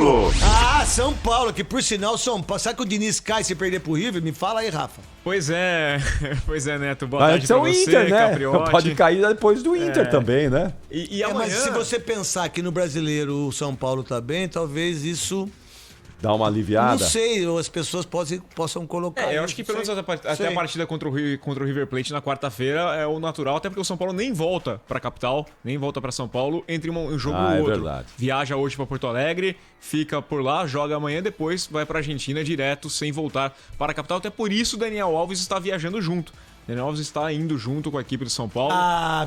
Paulo! São Paulo, que por sinal São Paulo. Sabe que o Diniz cai se perder pro River? Me fala aí, Rafa. Pois é, Neto. Boa Vai tarde ser pra o você, Inter, né? Capriotti. Pode cair depois do Inter também, né? E amanhã... Mas se você pensar que no brasileiro o São Paulo tá bem, talvez isso... Dá uma aliviada. Não sei, ou as pessoas possam colocar. eu acho que pelo menos até a partida contra o River Plate na quarta-feira é o natural, até porque o São Paulo nem volta pra capital, nem volta pra São Paulo, entre um jogo e outro. Verdade. Viaja hoje pra Porto Alegre, fica por lá, joga amanhã, depois vai pra Argentina direto, sem voltar para a capital. Até por isso o Daniel Alves está viajando junto. Daniel Alves está indo junto com a equipe do São Paulo.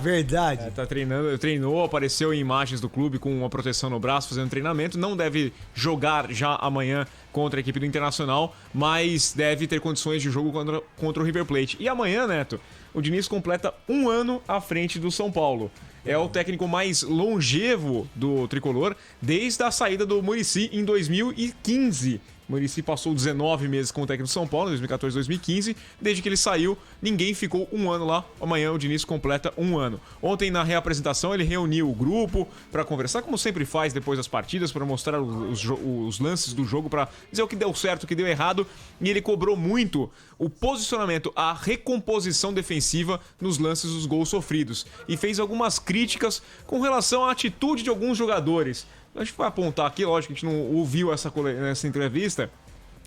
Verdade. Tá treinou, apareceu em imagens do clube com uma proteção no braço, fazendo treinamento. Não deve jogar já amanhã contra a equipe do Internacional, mas deve ter condições de jogo contra o River Plate. E amanhã, Neto, o Diniz completa 1 ano à frente do São Paulo. É o técnico mais longevo do tricolor desde a saída do Muricy em 2015. O Muricy passou 19 meses com o técnico do São Paulo, em 2014 2015. Desde que ele saiu, ninguém ficou 1 ano lá. Amanhã o Diniz completa 1 ano. Ontem, na reapresentação, ele reuniu o grupo para conversar, como sempre faz depois das partidas, para mostrar os lances do jogo, para dizer o que deu certo, o que deu errado. E ele cobrou muito o posicionamento, a recomposição defensiva nos lances dos gols sofridos. E fez algumas críticas com relação à atitude de alguns jogadores. A gente vai apontar aqui, lógico que a gente não ouviu essa entrevista,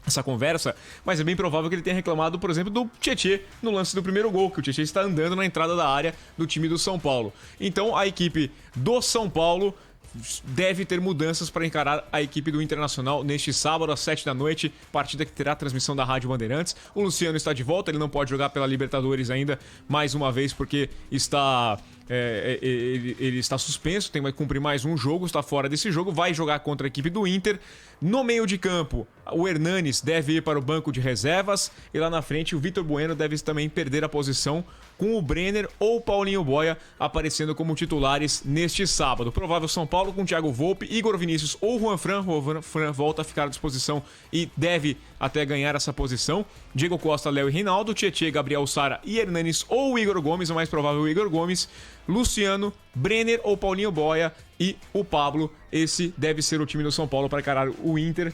essa conversa, mas é bem provável que ele tenha reclamado, por exemplo, do Tietê no lance do primeiro gol, que o Tietê está andando na entrada da área do time do São Paulo. Então a equipe do São Paulo deve ter mudanças para encarar a equipe do Internacional neste sábado às 7 da noite, partida que terá transmissão da Rádio Bandeirantes. O Luciano está de volta, ele não pode jogar pela Libertadores ainda, mais uma vez, porque ele está suspenso, tem que cumprir mais um jogo, está fora desse jogo, vai jogar contra a equipe do Inter. No meio de campo, o Hernanes deve ir para o banco de reservas e lá na frente o Vitor Bueno deve também perder a posição, com o Brenner ou o Paulinho Boia aparecendo como titulares neste sábado. Provável São Paulo com Thiago Volpe, Igor Vinícius ou Juan Fran. Juan Fran volta a ficar à disposição e deve até ganhar essa posição. Diego Costa, Léo e Reinaldo, Tietê, Gabriel Sara e Hernanes ou o Igor Gomes, o mais provável o Igor Gomes, Luciano, Brenner ou Paulinho Boia e o Pablo. Esse deve ser o time do São Paulo para encarar o Inter.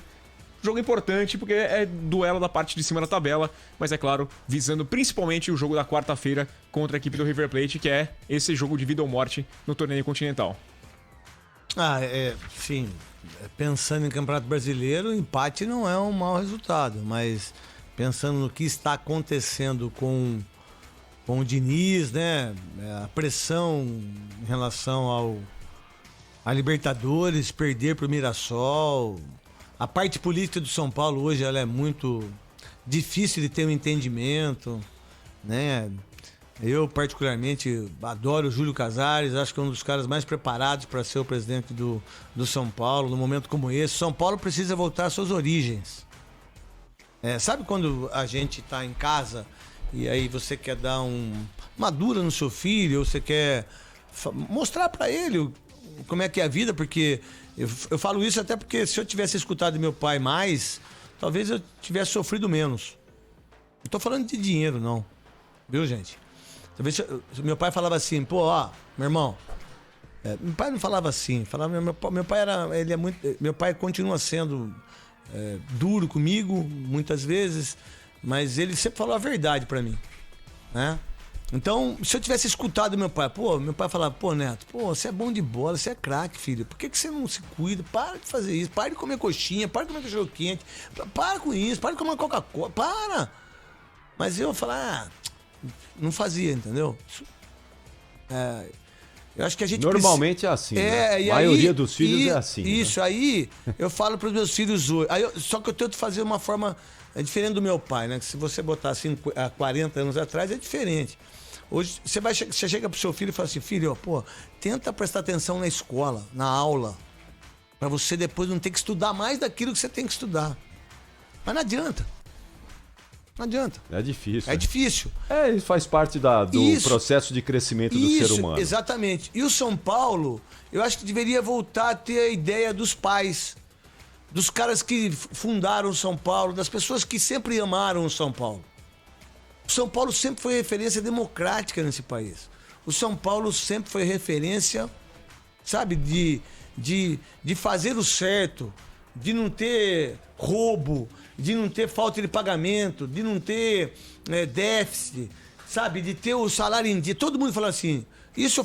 Jogo importante porque é duelo da parte de cima da tabela, mas é claro, visando principalmente o jogo da quarta-feira contra a equipe do River Plate, que é esse jogo de vida ou morte no torneio continental. Sim. Pensando em Campeonato Brasileiro, empate não é um mau resultado, mas pensando no que está acontecendo com o Diniz, né? A pressão em relação a Libertadores, perder para o Mirassol. A parte política do São Paulo hoje ela é muito difícil de ter um entendimento, né? Eu, particularmente, adoro o Júlio Casares, acho que é um dos caras mais preparados para ser o presidente do São Paulo, num momento como esse. São Paulo precisa voltar às suas origens. Sabe quando a gente está em casa e aí você quer dar uma dura no seu filho, ou você quer mostrar para ele como é que é a vida, porque eu falo isso até porque se eu tivesse escutado meu pai mais, talvez eu tivesse sofrido menos. Não tô falando de dinheiro, não. Viu, gente? Talvez meu pai falava assim, meu irmão. Meu pai não falava assim. Meu pai ele é muito. Meu pai continua sendo duro comigo, muitas vezes, mas ele sempre falou a verdade pra mim, né? Então, se eu tivesse escutado meu pai falava, Neto, você é bom de bola, você é craque, filho. Por que você não se cuida? Para de fazer isso, para de comer coxinha, para de comer cachorro quente, para com isso, para de comer Coca-Cola, para! Mas eu falar, não fazia, entendeu? Eu acho que a gente normalmente é assim, né? A maioria dos filhos é assim. Isso, né? Aí eu falo para os meus filhos hoje. Só que eu tento fazer uma forma diferente do meu pai, né? Que se você botar assim há 40 anos atrás, é diferente. Hoje você chega pro seu filho e fala assim, filho, tenta prestar atenção na escola, na aula, para você depois não ter que estudar mais daquilo que você tem que estudar. Mas não adianta. Não adianta. É difícil. É difícil. Isso faz parte do processo de crescimento do ser humano. Exatamente. E o São Paulo, eu acho que deveria voltar a ter a ideia dos pais, dos caras que fundaram o São Paulo, das pessoas que sempre amaram o São Paulo. O São Paulo sempre foi referência democrática nesse país. O São Paulo sempre foi referência, sabe, de fazer o certo, de não ter roubo, de não ter falta de pagamento, de não ter déficit, sabe? De ter o salário em dia. Todo mundo fala assim. Isso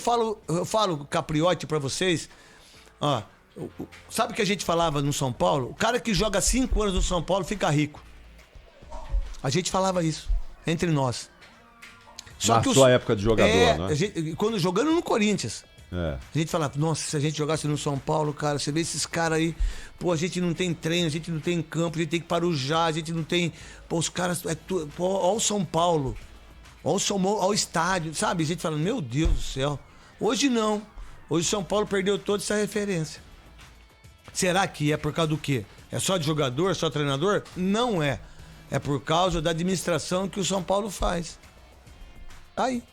eu falo capriote pra vocês. Ó, sabe o que a gente falava no São Paulo? O cara que joga 5 anos no São Paulo fica rico. A gente falava isso entre nós. Na sua época de jogador, né? Quando jogando no Corinthians. É. A gente falava, nossa, se a gente jogasse no São Paulo, cara, você vê esses caras aí, pô, a gente não tem treino, a gente não tem campo, a gente tem que parujar, a gente não tem. Pô, os caras. Pô, ó o São Paulo. Ó o estádio, sabe? A gente fala, meu Deus do céu. Hoje não. Hoje o São Paulo perdeu toda essa referência. Será que é por causa do quê? É só de jogador, só treinador? Não é. É por causa da administração que o São Paulo faz. Aí.